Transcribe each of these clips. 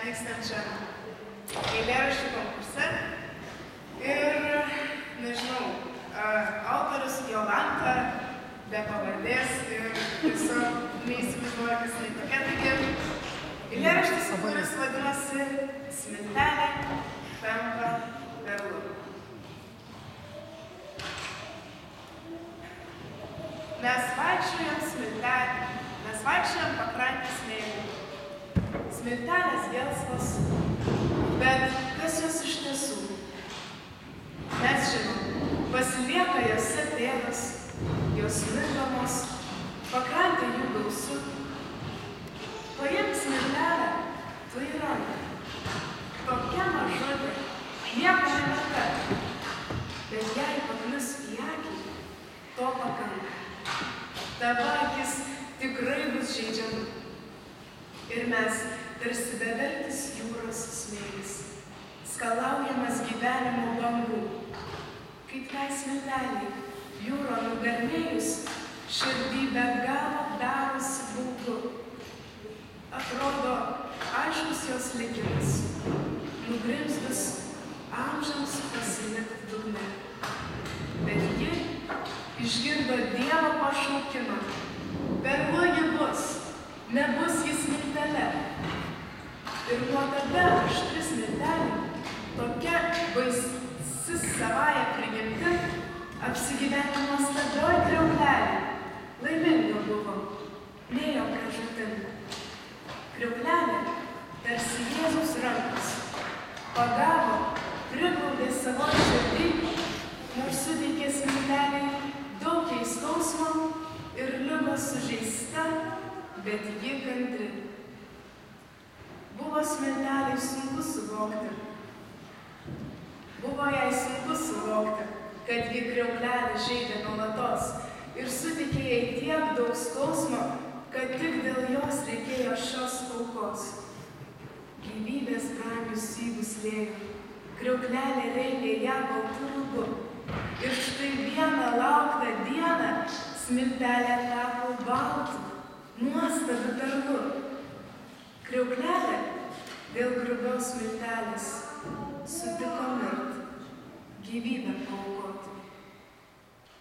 vykstančiam eilėraščių konkurse. Ir, nežinau, autorius Jolanta be pavardės ir tiesiog neįsivaizduoju, kas tai tokia. Taigi, eilėraštis, kuris vadinasi Smiltelė tampa perlu. Mes vaikščiojam smiltelę, mes vaikščiojam pakrantės smėliu. Smiltelės gelsvos, bet kas jos iš tiesų? Mes žinom, pasilieka jose pėdos, jos migdomos, pakrantė jų gausu. Paimk smiltelę, tu į ranką. Tokia mažutė, nieko neverta, bet jei paklius į akį, to pakanka. Tavo akis tikrai bus žeidžiama. Ir mes tarsi bevertis jūros smėlis, skalaujamas gyvenimo bangų. Kaip tai smilteliai, jūro nugarmėjus, širdį be galo darosi baugu. Atrodo, aiškus jos likimas, nugrimzdus amžiams pasilikti dugne. Bet ji išgirdo Dievo pašaukimą. Perlu ji bus, nebus jis smiltele. Ir nuo tada aštri smiltelė, tokia baisi savąja prigimtim, apsigyveno nuostabioj kriauklelė. Laiminga buvo, nėjo pražūtin. Kriauklelė, tarsi Jėzaus rankos, pagavo, priglaudė savo širdį, nors suteikė smiltelei daug jai skausmo ir ligos sužeista, bet ji kantri. Buvo smilteliai sunku suvokti. Buvo jai sunku suvokti, kad ji kriauklelę žeidė nuolatos ir suteikė jai tiek daug skausmo, kad tik dėl jos reikėjo šios aukos. Gyvybės brangius sygus lėjo, kriauklelė rengė ją baltu rūbu. Ir štai vieną lauktą dieną smiltelė tapo baltu, nuostabiu perlu. Kriauklelė dėl grubios smiltelės sutiko mirti, gyvybę paaukoti.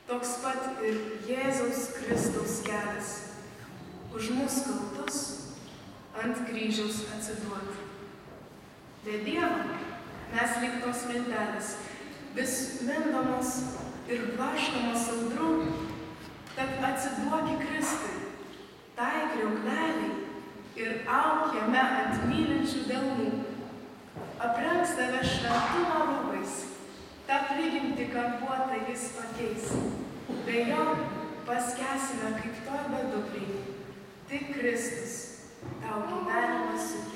Toks pat ir Jėzaus Kristaus kelias, už mus kaltus ant kryžiaus atsiduoti. Be Dievo mes lyg tos smiltelės, vis mindomos ir blaškomos audrų, tad atsiduoki Kristui, tai kriaukleliai ir auk jame ant mylinčių delnų. Aprengs tave šventumo rūbais, tą prigimtį kampuotą jis pakeis. Be jo paskęsime kaip toj bedukrei, tik Kristus tau gyvenimą suteiks.